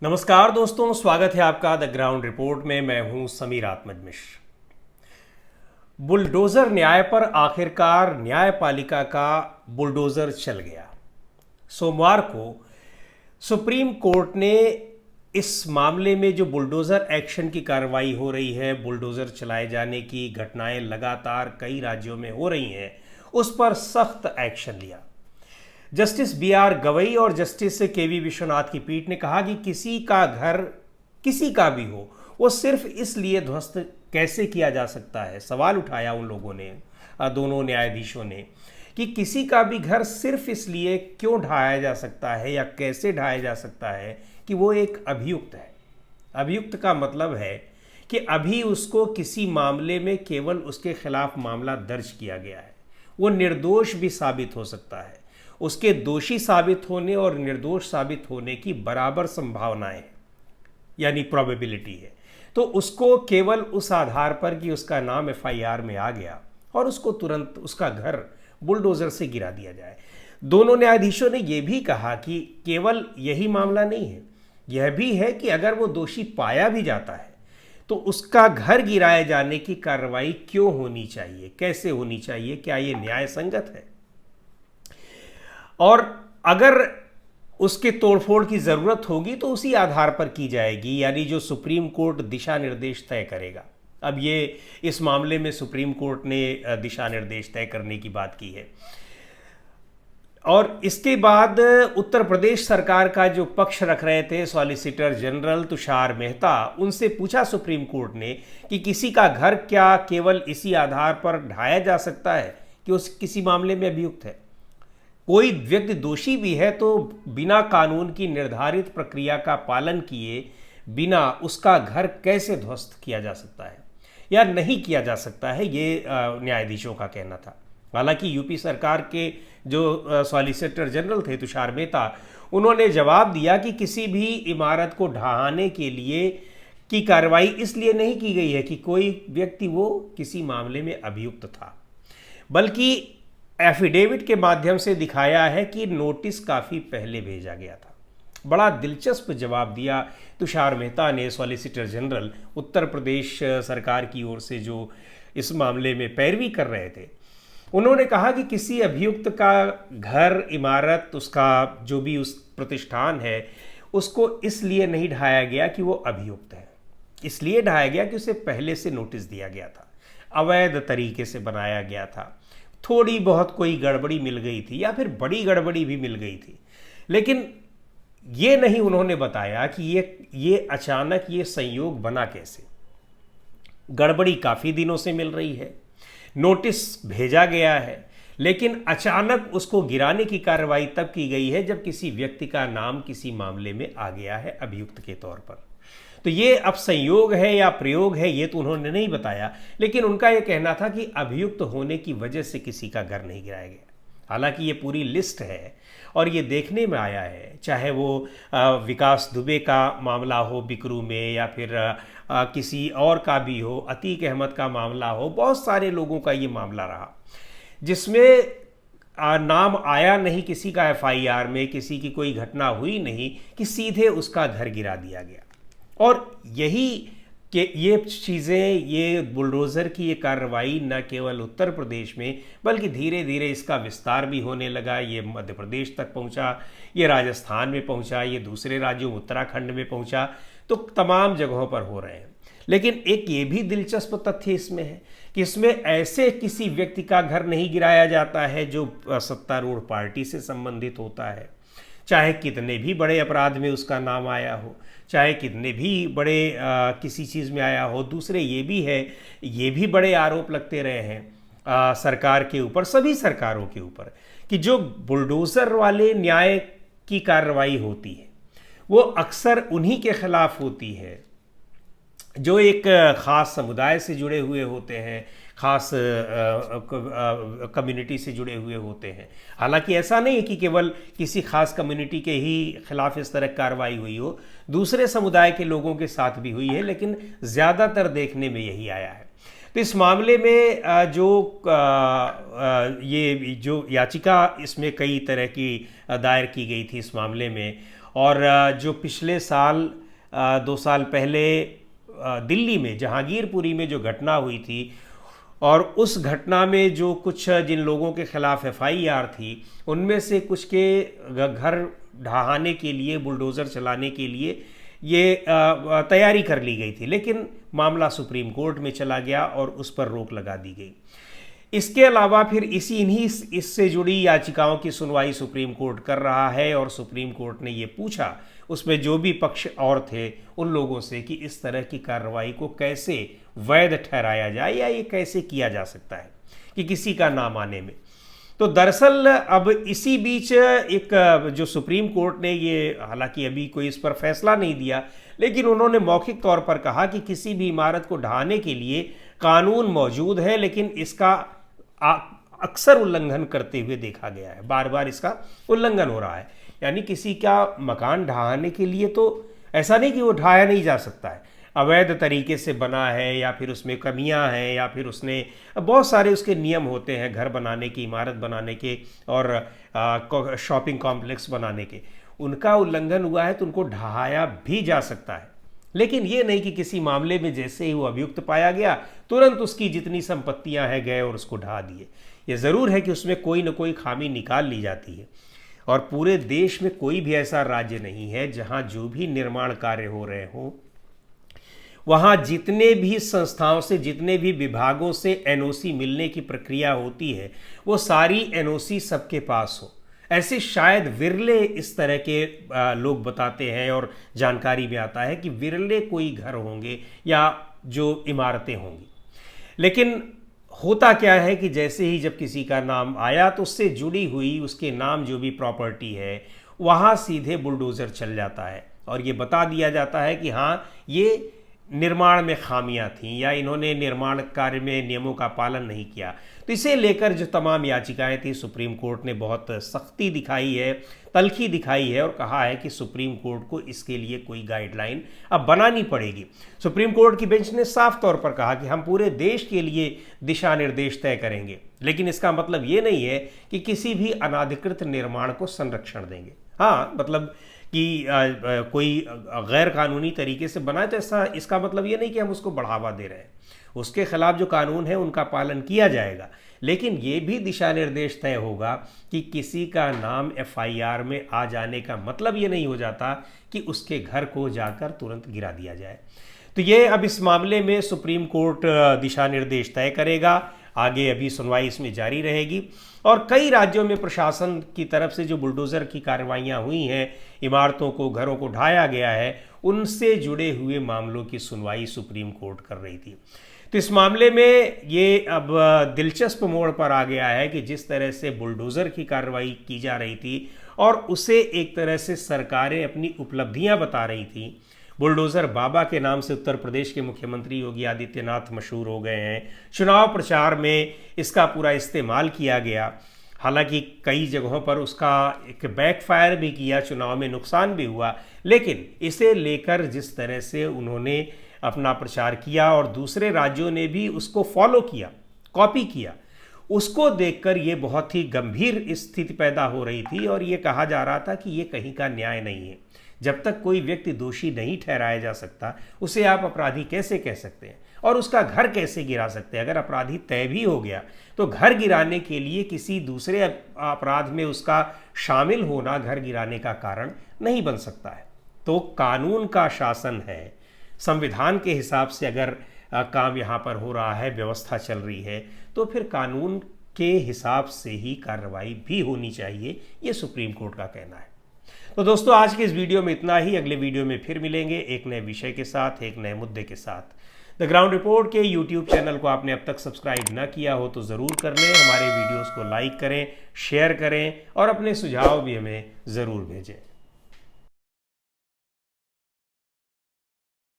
नमस्कार दोस्तों, स्वागत है आपका द ग्राउंड रिपोर्ट में। मैं हूं समीर आत्मज मिश्र। बुलडोजर न्याय पर आखिरकार न्यायपालिका का बुलडोजर चल गया। सोमवार को सुप्रीम कोर्ट ने इस मामले में जो बुलडोजर एक्शन की कार्रवाई हो रही है, बुलडोजर चलाए जाने की घटनाएं लगातार कई राज्यों में हो रही हैं, उस पर सख्त एक्शन लिया। Justice B R. गवई और जस्टिस के.वी. विश्वनाथ की पीठ ने कहा कि किसी का घर किसी का भी हो, वो सिर्फ इसलिए ध्वस्त कैसे किया जा सकता है। सवाल उठाया उन लोगों ने, दोनों न्यायाधीशों ने, कि किसी का भी घर सिर्फ इसलिए क्यों ढाया जा सकता है या कैसे ढाया जा सकता है कि वो एक अभियुक्त है। अभियुक्त का मतलब है कि अभी उसको किसी मामले में केवल उसके खिलाफ मामला दर्ज किया गया है, वो निर्दोष भी साबित हो सकता है। उसके दोषी साबित होने और निर्दोष साबित होने की बराबर संभावनाएं हैं, यानी प्रोबेबिलिटी है। तो उसको केवल उस आधार पर कि उसका नाम एफआईआर में आ गया और उसको तुरंत उसका घर बुलडोजर से गिरा दिया जाए। दोनों न्यायाधीशों ने यह भी कहा कि केवल यही मामला नहीं है, यह भी है कि अगर वो दोषी पाया भी जाता है तो उसका घर गिराए जाने की कार्रवाई क्यों होनी चाहिए, कैसे होनी चाहिए, क्या ये न्याय संगत है, और अगर उसके तोड़फोड़ की ज़रूरत होगी तो उसी आधार पर की जाएगी, यानी जो सुप्रीम कोर्ट दिशा निर्देश तय करेगा। अब ये इस मामले में सुप्रीम कोर्ट ने दिशा निर्देश तय करने की बात की है। और इसके बाद उत्तर प्रदेश सरकार का जो पक्ष रख रहे थे सॉलिसिटर जनरल तुषार मेहता, उनसे पूछा सुप्रीम कोर्ट ने कि किसी का घर क्या केवल इसी आधार पर ढाया जा सकता है कि उस किसी मामले में अभियुक्त है। कोई व्यक्ति दोषी भी है तो बिना कानून की निर्धारित प्रक्रिया का पालन किए बिना उसका घर कैसे ध्वस्त किया जा सकता है या नहीं किया जा सकता है, ये न्यायाधीशों का कहना था। हालांकि यूपी सरकार के जो सॉलिसिटर जनरल थे तुषार मेहता, उन्होंने जवाब दिया कि किसी भी इमारत को ढहाने के लिए की कार्रवाई इसलिए नहीं की गई है कि कोई व्यक्ति वो किसी मामले में अभियुक्त था, बल्कि एफिडेविट के माध्यम से दिखाया है कि नोटिस काफ़ी पहले भेजा गया था। बड़ा दिलचस्प जवाब दिया तुषार मेहता ने, सॉलिसिटर जनरल उत्तर प्रदेश सरकार की ओर से जो इस मामले में पैरवी कर रहे थे। उन्होंने कहा कि किसी अभियुक्त का घर, इमारत, उसका जो भी उस प्रतिष्ठान है, उसको इसलिए नहीं ढाया गया कि वो अभियुक्त है, इसलिए ढाया गया कि उसे पहले से नोटिस दिया गया था, अवैध तरीके से बनाया गया था, थोड़ी बहुत कोई गड़बड़ी मिल गई थी या फिर बड़ी गड़बड़ी भी मिल गई थी। लेकिन ये नहीं उन्होंने बताया कि ये अचानक ये संयोग बना कैसे। गड़बड़ी काफ़ी दिनों से मिल रही है, नोटिस भेजा गया है, लेकिन अचानक उसको गिराने की कार्रवाई तब की गई है जब किसी व्यक्ति का नाम किसी मामले में आ गया है अभियुक्त के तौर पर। तो ये अब संयोग है या प्रयोग है, ये तो उन्होंने नहीं बताया, लेकिन उनका ये कहना था कि अभियुक्त होने की वजह से किसी का घर नहीं गिराया गया। हालांकि ये पूरी लिस्ट है और ये देखने में आया है, चाहे वो विकास दुबे का मामला हो बिकरू में, या फिर किसी और का भी हो, अतीक अहमद का मामला हो, बहुत सारे लोगों का ये मामला रहा जिसमें नाम आया नहीं किसी का एफआईआर में, किसी की कोई घटना हुई नहीं कि सीधे उसका घर गिरा दिया गया। और यही कि ये चीज़ें, ये बुलडोज़र की ये कार्रवाई न केवल उत्तर प्रदेश में बल्कि धीरे धीरे इसका विस्तार भी होने लगा। ये मध्य प्रदेश तक पहुंचा, ये राजस्थान में पहुंचा, ये दूसरे राज्यों उत्तराखंड में पहुंचा, तो तमाम जगहों पर हो रहे हैं। लेकिन एक ये भी दिलचस्प तथ्य इसमें है कि इसमें ऐसे किसी व्यक्ति का घर नहीं गिराया जाता है जो सत्तारूढ़ पार्टी से संबंधित होता है, चाहे कितने भी बड़े अपराध में उसका नाम आया हो, चाहे कितने भी बड़े किसी चीज़ में आया हो। दूसरे ये भी है, ये भी बड़े आरोप लगते रहे हैं सरकार के ऊपर, सभी सरकारों के ऊपर, कि जो बुलडोज़र वाले न्याय की कार्रवाई होती है वो अक्सर उन्हीं के खिलाफ होती है जो एक ख़ास समुदाय से जुड़े हुए होते हैं, ख़ास कम्युनिटी से जुड़े हुए होते हैं। हालांकि ऐसा नहीं है कि केवल किसी ख़ास कम्युनिटी के ही खिलाफ इस तरह कार्रवाई हुई हो, दूसरे समुदाय के लोगों के साथ भी हुई है, लेकिन ज़्यादातर देखने में यही आया है। तो इस मामले में ये जो याचिका, इसमें कई तरह की दायर की गई थी इस मामले में। और जो पिछले साल 2 साल पहले दिल्ली में जहांगीरपुरी में जो घटना हुई थी, और उस घटना में जो कुछ जिन लोगों के खिलाफ एफआईआर थी, उनमें से कुछ के घर ढहाने के लिए, बुलडोज़र चलाने के लिए ये तैयारी कर ली गई थी, लेकिन मामला सुप्रीम कोर्ट में चला गया और उस पर रोक लगा दी गई। इसके अलावा फिर इससे जुड़ी याचिकाओं की सुनवाई सुप्रीम कोर्ट कर रहा है, और सुप्रीम कोर्ट ने ये पूछा उसमें जो भी पक्ष और थे उन लोगों से कि इस तरह की कार्रवाई को कैसे वैध ठहराया जाए या ये कैसे किया जा सकता है कि किसी का नाम आने में। तो दरअसल अब इसी बीच एक जो सुप्रीम कोर्ट ने ये, हालांकि अभी कोई इस पर फैसला नहीं दिया, लेकिन उन्होंने मौखिक तौर पर कहा कि किसी भी इमारत को ढहाने के लिए कानून मौजूद है, लेकिन इसका अक्सर उल्लंघन करते हुए देखा गया है, बार बार इसका उल्लंघन हो रहा है। यानी किसी का मकान ढहाने के लिए तो ऐसा नहीं कि वो ढहाया नहीं जा सकता है, अवैध तरीके से बना है या फिर उसमें कमियां हैं या फिर उसने बहुत सारे उसके नियम होते हैं घर बनाने के, इमारत बनाने के और शॉपिंग कॉम्प्लेक्स बनाने के, उनका उल्लंघन हुआ है तो उनको ढहाया भी जा सकता है। लेकिन ये नहीं कि किसी मामले में जैसे ही वो अभियुक्त पाया गया तुरंत उसकी जितनी संपत्तियां हैं गए और उसको ढहा दिए। ये ज़रूर है कि उसमें कोई ना कोई खामी निकाल ली जाती है, और पूरे देश में कोई भी ऐसा राज्य नहीं है जहां जो भी निर्माण कार्य हो रहे हों वहाँ जितने भी संस्थाओं से, जितने भी विभागों से एनओसी मिलने की प्रक्रिया होती है वो सारी एनओसी सबके पास हो। ऐसे शायद विरले इस तरह के लोग बताते हैं और जानकारी में आता है कि विरले कोई घर होंगे या जो इमारतें होंगी। लेकिन होता क्या है कि जैसे ही जब किसी का नाम आया तो उससे जुड़ी हुई उसके नाम जो भी प्रॉपर्टी है वहाँ सीधे बुलडोज़र चल जाता है और ये बता दिया जाता है कि हाँ ये निर्माण में खामियां थीं या इन्होंने निर्माण कार्य में नियमों का पालन नहीं किया। तो इसे लेकर जो तमाम याचिकाएं थी सुप्रीम कोर्ट ने बहुत सख्ती दिखाई है, तल्खी दिखाई है और कहा है कि सुप्रीम कोर्ट को इसके लिए कोई गाइडलाइन अब बनानी पड़ेगी। सुप्रीम कोर्ट की बेंच ने साफ तौर पर कहा कि हम पूरे देश के लिए दिशा निर्देश तय करेंगे, लेकिन इसका मतलब ये नहीं है कि किसी भी अनाधिकृत निर्माण को संरक्षण देंगे। हाँ, मतलब कि कोई गैर कानूनी तरीके से बनाए तो ऐसा, इसका मतलब ये नहीं कि हम उसको बढ़ावा दे रहे हैं। उसके खिलाफ जो कानून है उनका पालन किया जाएगा, लेकिन ये भी दिशा निर्देश तय होगा कि किसी का नाम एफआईआर में आ जाने का मतलब ये नहीं हो जाता कि उसके घर को जाकर तुरंत गिरा दिया जाए। तो ये अब इस मामले में सुप्रीम कोर्ट दिशा निर्देश तय करेगा, आगे अभी सुनवाई इसमें जारी रहेगी। और कई राज्यों में प्रशासन की तरफ से जो बुलडोज़र की कार्रवाइयाँ हुई हैं, इमारतों को, घरों को ढाया गया है, उनसे जुड़े हुए मामलों की सुनवाई सुप्रीम कोर्ट कर रही थी। तो इस मामले में ये अब दिलचस्प मोड़ पर आ गया है कि जिस तरह से बुलडोज़र की कार्रवाई की जा रही थी और उसे एक तरह से सरकारें अपनी उपलब्धियां बता रही थी। बुलडोज़र बाबा के नाम से उत्तर प्रदेश के मुख्यमंत्री योगी आदित्यनाथ मशहूर हो गए हैं। चुनाव प्रचार में इसका पूरा इस्तेमाल किया गया, हालांकि कई जगहों पर उसका एक बैकफायर भी किया, चुनाव में नुकसान भी हुआ, लेकिन इसे लेकर जिस तरह से उन्होंने अपना प्रचार किया और दूसरे राज्यों ने भी उसको फॉलो किया, कॉपी किया, उसको देखकर ये बहुत ही गंभीर स्थिति पैदा हो रही थी और ये कहा जा रहा था कि ये कहीं का न्याय नहीं है। जब तक कोई व्यक्ति दोषी नहीं ठहराया जा सकता उसे आप अपराधी कैसे कह सकते हैं और उसका घर कैसे गिरा सकते हैं। अगर अपराधी तय भी हो गया तो घर गिराने के लिए किसी दूसरे अपराध में उसका शामिल होना घर गिराने का कारण नहीं बन सकता है। तो कानून का शासन है, संविधान के हिसाब से अगर काम यहाँ पर हो रहा है, व्यवस्था चल रही है, तो फिर कानून के हिसाब से ही कार्रवाई भी होनी चाहिए, ये सुप्रीम कोर्ट का कहना है। तो दोस्तों आज के इस वीडियो में इतना ही। अगले वीडियो में फिर मिलेंगे एक नए विषय के साथ, एक नए मुद्दे के साथ। द ग्राउंड रिपोर्ट के यूट्यूब चैनल को आपने अब तक सब्सक्राइब ना किया हो तो ज़रूर कर लें, हमारे वीडियोस को लाइक करें, शेयर करें और अपने सुझाव भी हमें ज़रूर भेजें।